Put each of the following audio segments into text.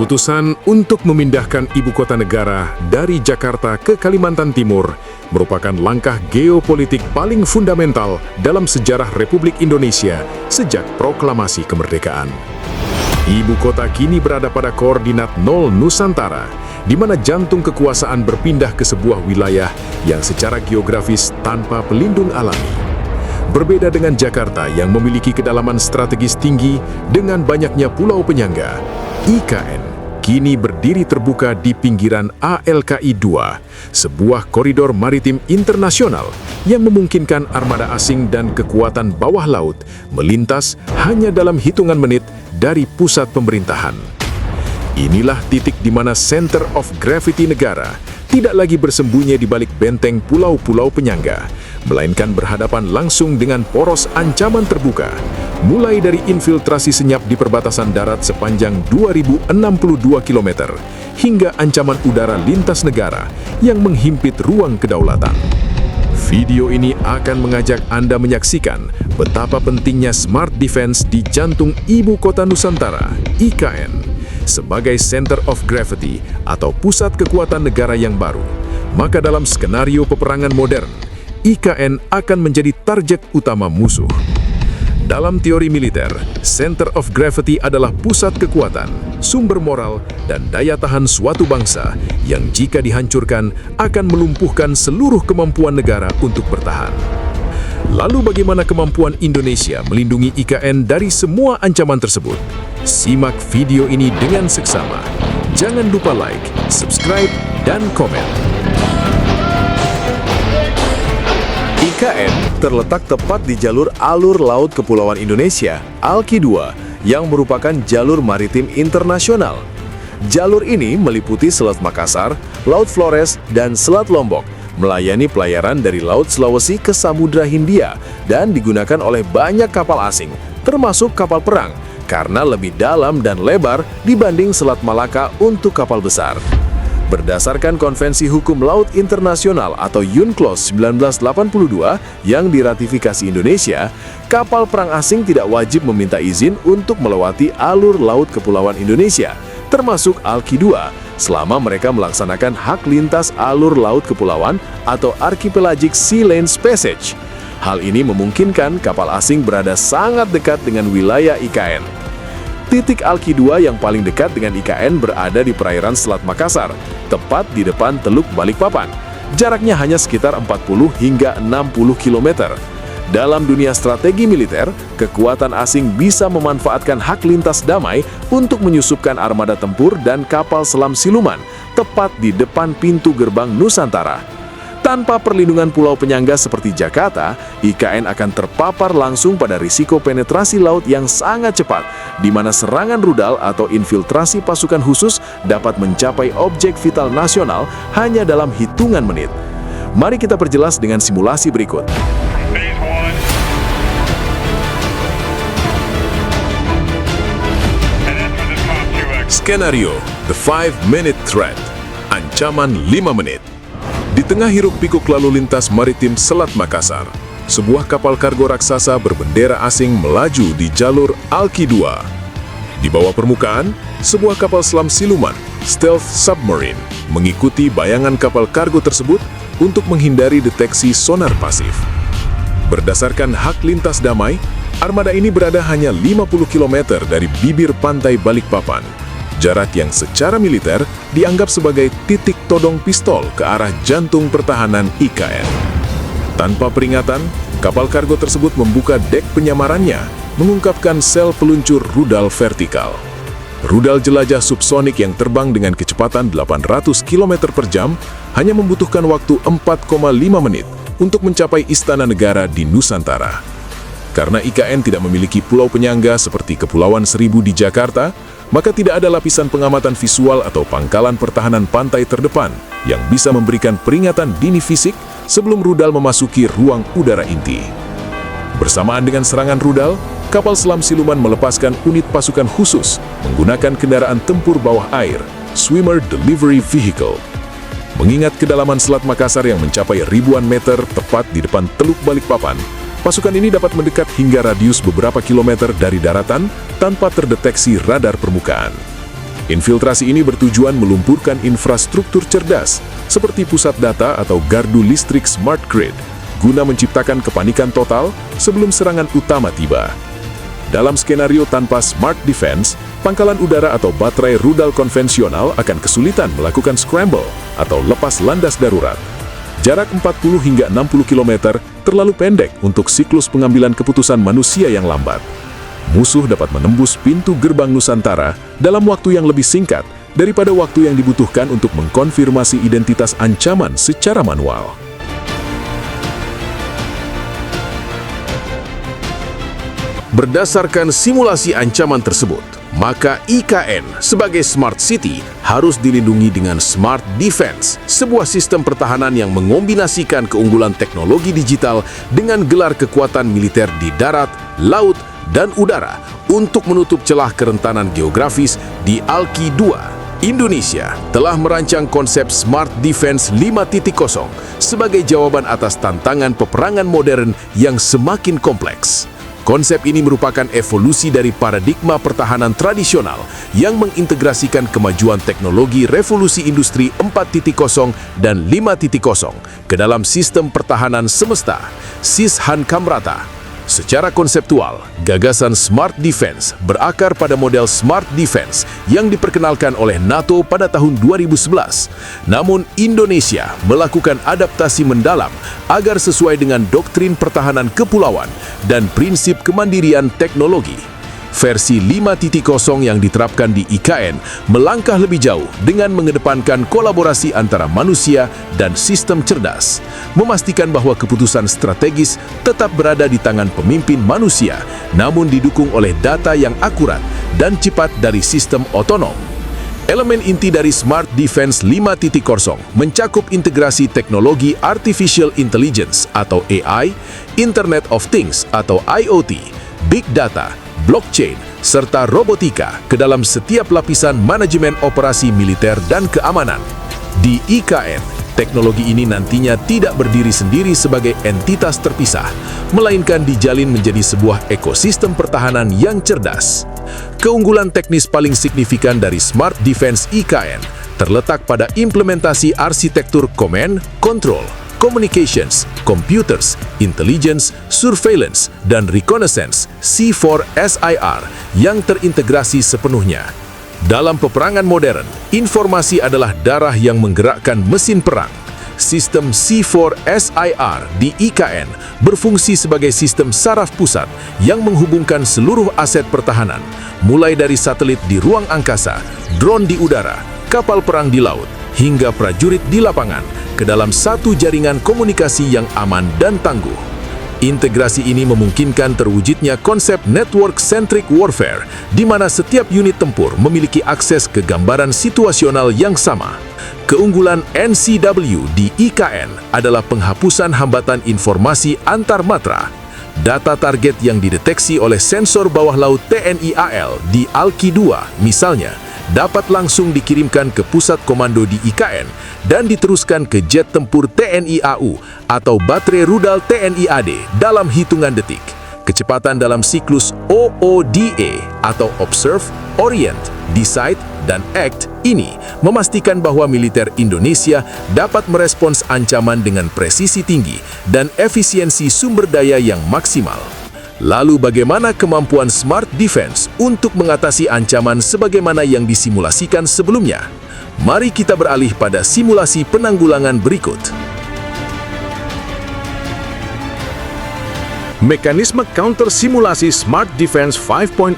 Keputusan untuk memindahkan ibu kota negara dari Jakarta ke Kalimantan Timur merupakan langkah geopolitik paling fundamental dalam sejarah Republik Indonesia sejak proklamasi kemerdekaan. Ibu kota kini berada pada koordinat 0 Nusantara, di mana jantung kekuasaan berpindah ke sebuah wilayah yang secara geografis tanpa pelindung alami. Berbeda dengan Jakarta yang memiliki kedalaman strategis tinggi dengan banyaknya pulau penyangga, IKN kini berdiri terbuka di pinggiran ALKI 2, sebuah koridor maritim internasional yang memungkinkan armada asing dan kekuatan bawah laut melintas hanya dalam hitungan menit dari pusat pemerintahan. Inilah titik di mana center of gravity negara tidak lagi bersembunyi di balik benteng pulau-pulau penyangga, melainkan berhadapan langsung dengan poros ancaman terbuka, mulai dari infiltrasi senyap di perbatasan darat sepanjang 2062 km, hingga ancaman udara lintas negara yang menghimpit ruang kedaulatan. Video ini akan mengajak Anda menyaksikan betapa pentingnya smart defense di jantung ibu kota Nusantara, IKN, sebagai center of gravity atau pusat kekuatan negara yang baru. Maka dalam skenario peperangan modern, IKN akan menjadi target utama musuh. Dalam teori militer, center of gravity adalah pusat kekuatan, sumber moral, dan daya tahan suatu bangsa yang jika dihancurkan akan melumpuhkan seluruh kemampuan negara untuk bertahan. Lalu bagaimana kemampuan Indonesia melindungi IKN dari semua ancaman tersebut? Simak video ini dengan seksama. Jangan lupa like, subscribe, dan komen. IKN terletak tepat di jalur alur laut Kepulauan Indonesia, ALKI 2, yang merupakan jalur maritim internasional. Jalur ini meliputi Selat Makassar, Laut Flores, dan Selat Lombok, melayani pelayaran dari Laut Sulawesi ke Samudra Hindia dan digunakan oleh banyak kapal asing, termasuk kapal perang, karena lebih dalam dan lebar dibanding Selat Malaka untuk kapal besar. Berdasarkan Konvensi Hukum Laut Internasional atau UNCLOS 1982 yang diratifikasi Indonesia, kapal perang asing tidak wajib meminta izin untuk melewati alur laut Kepulauan Indonesia, termasuk ALKI 2, selama mereka melaksanakan hak lintas alur laut kepulauan atau Archipelagic Sea Lanes Passage. Hal ini memungkinkan kapal asing berada sangat dekat dengan wilayah IKN. Titik ALKI 2 yang paling dekat dengan IKN berada di perairan Selat Makassar, tepat di depan Teluk Balikpapan. Jaraknya hanya sekitar 40 hingga 60 km. Dalam dunia strategi militer, kekuatan asing bisa memanfaatkan hak lintas damai untuk menyusupkan armada tempur dan kapal selam siluman tepat di depan pintu gerbang Nusantara. Tanpa perlindungan pulau penyangga seperti Jakarta, IKN akan terpapar langsung pada risiko penetrasi laut yang sangat cepat, di mana serangan rudal atau infiltrasi pasukan khusus dapat mencapai objek vital nasional hanya dalam hitungan menit. Mari kita perjelas dengan simulasi berikut. Skenario The 5-Minute Threat, ancaman 5 menit. Di tengah hiruk-pikuk lalu lintas maritim Selat Makassar, sebuah kapal kargo raksasa berbendera asing melaju di jalur ALKI 2. Di bawah permukaan, sebuah kapal selam siluman, stealth submarine, mengikuti bayangan kapal kargo tersebut untuk menghindari deteksi sonar pasif. Berdasarkan hak lintas damai, armada ini berada hanya 50 km dari bibir pantai Balikpapan, jarak yang secara militer dianggap sebagai titik todong pistol ke arah jantung pertahanan IKN. Tanpa peringatan, kapal kargo tersebut membuka dek penyamarannya, mengungkapkan sel peluncur rudal vertikal. Rudal jelajah subsonik yang terbang dengan kecepatan 800 km per jam hanya membutuhkan waktu 4,5 menit untuk mencapai istana negara di Nusantara. Karena IKN tidak memiliki pulau penyangga seperti Kepulauan Seribu di Jakarta, maka tidak ada lapisan pengamatan visual atau pangkalan pertahanan pantai terdepan yang bisa memberikan peringatan dini fisik sebelum rudal memasuki ruang udara inti. Bersamaan dengan serangan rudal, kapal selam siluman melepaskan unit pasukan khusus menggunakan kendaraan tempur bawah air, Swimmer Delivery Vehicle. Mengingat kedalaman Selat Makassar yang mencapai ribuan meter tepat di depan Teluk Balikpapan, pasukan ini dapat mendekat hingga radius beberapa kilometer dari daratan tanpa terdeteksi radar permukaan. Infiltrasi ini bertujuan melumpuhkan infrastruktur cerdas, seperti pusat data atau gardu listrik smart grid, guna menciptakan kepanikan total sebelum serangan utama tiba. Dalam skenario tanpa smart defense, pangkalan udara atau baterai rudal konvensional akan kesulitan melakukan scramble atau lepas landas darurat. Jarak 40 hingga 60 km terlalu pendek untuk siklus pengambilan keputusan manusia yang lambat. Musuh dapat menembus pintu gerbang Nusantara dalam waktu yang lebih singkat daripada waktu yang dibutuhkan untuk mengkonfirmasi identitas ancaman secara manual. Berdasarkan simulasi ancaman tersebut, maka IKN sebagai Smart City harus dilindungi dengan Smart Defense, sebuah sistem pertahanan yang mengombinasikan keunggulan teknologi digital dengan gelar kekuatan militer di darat, laut, dan udara untuk menutup celah kerentanan geografis di ALKI 2. Indonesia telah merancang konsep Smart Defense 5.0 sebagai jawaban atas tantangan peperangan modern yang semakin kompleks. Konsep ini merupakan evolusi dari paradigma pertahanan tradisional yang mengintegrasikan kemajuan teknologi revolusi industri 4.0 dan 5.0 ke dalam sistem pertahanan semesta, Sishankamrata. Secara konseptual, gagasan Smart Defense berakar pada model Smart Defense yang diperkenalkan oleh NATO pada tahun 2011. Namun, Indonesia melakukan adaptasi mendalam agar sesuai dengan doktrin pertahanan kepulauan dan prinsip kemandirian teknologi. Versi 5.0 yang diterapkan di IKN melangkah lebih jauh dengan mengedepankan kolaborasi antara manusia dan sistem cerdas, memastikan bahwa keputusan strategis tetap berada di tangan pemimpin manusia, namun didukung oleh data yang akurat dan cepat dari sistem otonom. Elemen inti dari Smart Defense 5.0 mencakup integrasi teknologi Artificial Intelligence atau AI, Internet of Things atau IoT, Big Data, blockchain, serta robotika ke dalam setiap lapisan manajemen operasi militer dan keamanan. Di IKN, teknologi ini nantinya tidak berdiri sendiri sebagai entitas terpisah, melainkan dijalin menjadi sebuah ekosistem pertahanan yang cerdas. Keunggulan teknis paling signifikan dari Smart Defense IKN terletak pada implementasi arsitektur command, control, communications, computers, intelligence, surveillance, dan reconnaissance C4SIR yang terintegrasi sepenuhnya. Dalam peperangan modern, informasi adalah darah yang menggerakkan mesin perang. Sistem C4SIR di IKN berfungsi sebagai sistem saraf pusat yang menghubungkan seluruh aset pertahanan, mulai dari satelit di ruang angkasa, drone di udara, kapal perang di laut, hingga prajurit di lapangan, ke dalam satu jaringan komunikasi yang aman dan tangguh. Integrasi ini memungkinkan terwujudnya konsep network-centric warfare, di mana setiap unit tempur memiliki akses ke gambaran situasional yang sama. Keunggulan NCW di IKN adalah penghapusan hambatan informasi antar matra. Data target yang dideteksi oleh sensor bawah laut TNI AL di ALKI 2, misalnya, dapat langsung dikirimkan ke pusat komando di IKN dan diteruskan ke jet tempur TNI AU atau baterai rudal TNI AD dalam hitungan detik. Kecepatan dalam siklus OODA atau Observe, Orient, Decide, dan Act ini memastikan bahwa militer Indonesia dapat merespons ancaman dengan presisi tinggi dan efisiensi sumber daya yang maksimal. Lalu bagaimana kemampuan Smart Defense untuk mengatasi ancaman sebagaimana yang disimulasikan sebelumnya? Mari kita beralih pada simulasi penanggulangan berikut. Mekanisme counter simulasi Smart Defense 5.0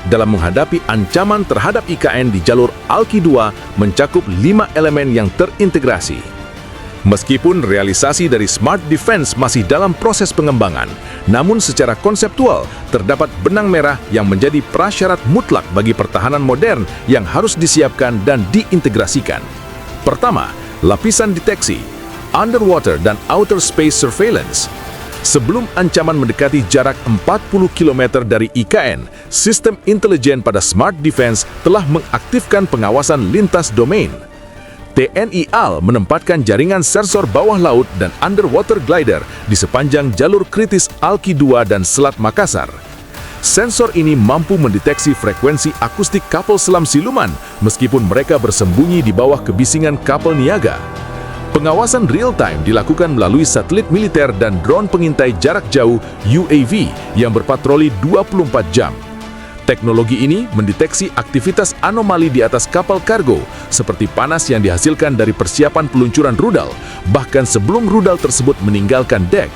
dalam menghadapi ancaman terhadap IKN di jalur ALKI 2 mencakup 5 elemen yang terintegrasi. Meskipun realisasi dari Smart Defense masih dalam proses pengembangan, namun secara konseptual terdapat benang merah yang menjadi prasyarat mutlak bagi pertahanan modern yang harus disiapkan dan diintegrasikan. Pertama, lapisan deteksi, underwater dan outer space surveillance. Sebelum ancaman mendekati jarak 40 km dari IKN, sistem intelijen pada Smart Defense telah mengaktifkan pengawasan lintas domain. TNI AL menempatkan jaringan sensor bawah laut dan underwater glider di sepanjang jalur kritis ALKI 2 dan Selat Makassar. Sensor ini mampu mendeteksi frekuensi akustik kapal selam siluman meskipun mereka bersembunyi di bawah kebisingan kapal niaga. Pengawasan real-time dilakukan melalui satelit militer dan drone pengintai jarak jauh UAV yang berpatroli 24 jam. Teknologi ini mendeteksi aktivitas anomali di atas kapal kargo, seperti panas yang dihasilkan dari persiapan peluncuran rudal, bahkan sebelum rudal tersebut meninggalkan dek.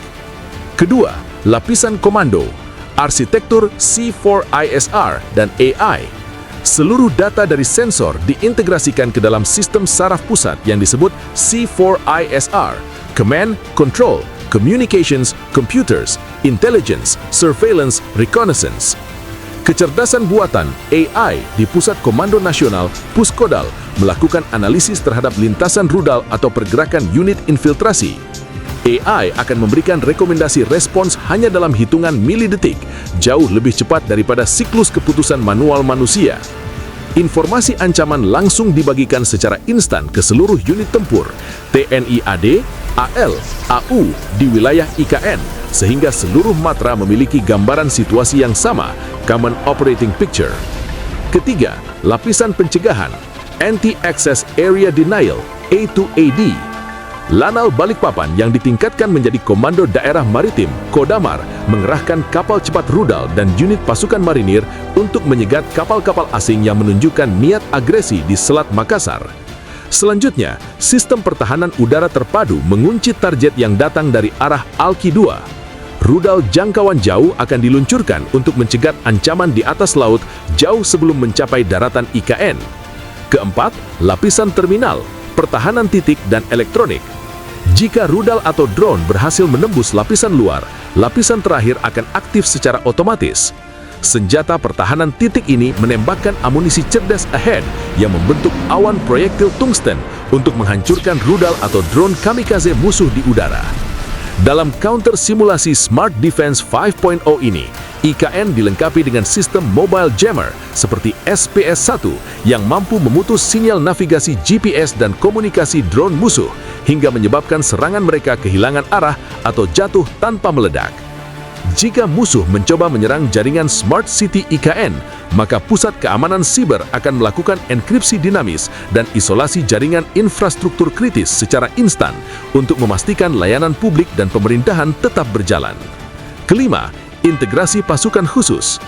Kedua, lapisan komando, arsitektur C4ISR dan AI. Seluruh data dari sensor diintegrasikan ke dalam sistem saraf pusat yang disebut C4ISR, Command, Control, Communications, Computers, Intelligence, Surveillance, Reconnaissance. Kecerdasan buatan AI di Pusat Komando Nasional Puskodal melakukan analisis terhadap lintasan rudal atau pergerakan unit infiltrasi. AI akan memberikan rekomendasi respons hanya dalam hitungan milidetik, jauh lebih cepat daripada siklus keputusan manual manusia. Informasi ancaman langsung dibagikan secara instan ke seluruh unit tempur, TNI AD, AL, AU di wilayah IKN, sehingga seluruh matra memiliki gambaran situasi yang sama, Common Operating Picture. Ketiga, lapisan pencegahan, Anti-Access Area Denial, A2AD. Lanal Balikpapan yang ditingkatkan menjadi Komando Daerah Maritim, Kodamar, mengerahkan kapal cepat rudal dan unit pasukan marinir untuk menyegat kapal-kapal asing yang menunjukkan niat agresi di Selat Makassar. Selanjutnya, sistem pertahanan udara terpadu mengunci target yang datang dari arah Alki-2. Rudal jangkauan jauh akan diluncurkan untuk mencegat ancaman di atas laut jauh sebelum mencapai daratan IKN. Keempat, lapisan terminal, pertahanan titik dan elektronik. Jika rudal atau drone berhasil menembus lapisan luar, lapisan terakhir akan aktif secara otomatis. Senjata pertahanan titik ini menembakkan amunisi cerdas ahead yang membentuk awan proyektil tungsten untuk menghancurkan rudal atau drone kamikaze musuh di udara. Dalam counter simulasi Smart Defense 5.0 ini, IKN dilengkapi dengan sistem mobile jammer seperti SPS-1 yang mampu memutus sinyal navigasi GPS dan komunikasi drone musuh hingga menyebabkan serangan mereka kehilangan arah atau jatuh tanpa meledak. Jika musuh mencoba menyerang jaringan Smart City IKN, maka Pusat Keamanan Siber akan melakukan enkripsi dinamis dan isolasi jaringan infrastruktur kritis secara instan untuk memastikan layanan publik dan pemerintahan tetap berjalan. Kelima, integrasi pasukan khusus.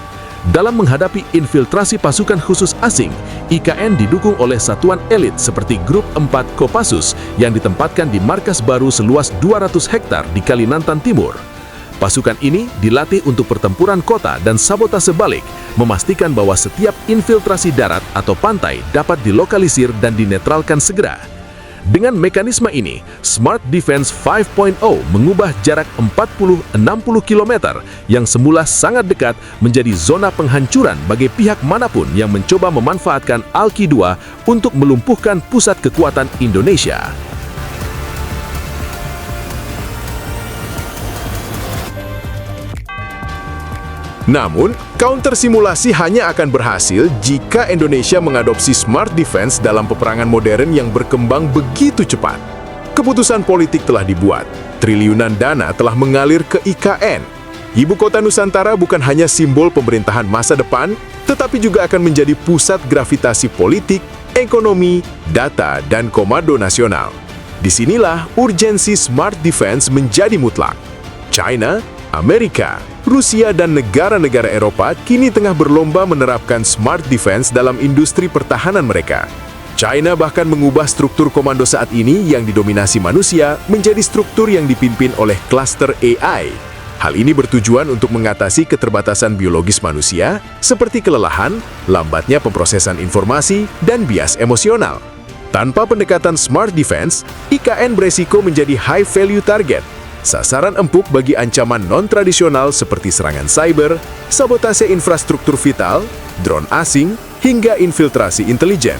Dalam menghadapi infiltrasi pasukan khusus asing, IKN didukung oleh satuan elit seperti Grup 4 Kopassus yang ditempatkan di markas baru seluas 200 hektar di Kalimantan Timur. Pasukan ini dilatih untuk pertempuran kota dan sabotase balik, memastikan bahwa setiap infiltrasi darat atau pantai dapat dilokalisir dan dinetralkan segera. Dengan mekanisme ini, Smart Defense 5.0 mengubah jarak 40-60 km yang semula sangat dekat menjadi zona penghancuran bagi pihak manapun yang mencoba memanfaatkan Alki-2 untuk melumpuhkan pusat kekuatan Indonesia. Namun, counter simulasi hanya akan berhasil jika Indonesia mengadopsi Smart Defense dalam peperangan modern yang berkembang begitu cepat. Keputusan politik telah dibuat, triliunan dana telah mengalir ke IKN. Ibu kota Nusantara bukan hanya simbol pemerintahan masa depan, tetapi juga akan menjadi pusat gravitasi politik, ekonomi, data, dan komando nasional. Disinilah urgensi Smart Defense menjadi mutlak. China, Amerika, Rusia, dan negara-negara Eropa kini tengah berlomba menerapkan Smart Defense dalam industri pertahanan mereka. China bahkan mengubah struktur komando saat ini yang didominasi manusia menjadi struktur yang dipimpin oleh klaster AI. Hal ini bertujuan untuk mengatasi keterbatasan biologis manusia seperti kelelahan, lambatnya pemrosesan informasi, dan bias emosional. Tanpa pendekatan Smart Defense, IKN beresiko menjadi high-value target, sasaran empuk bagi ancaman non-tradisional seperti serangan cyber, sabotase infrastruktur vital, drone asing, hingga infiltrasi intelijen.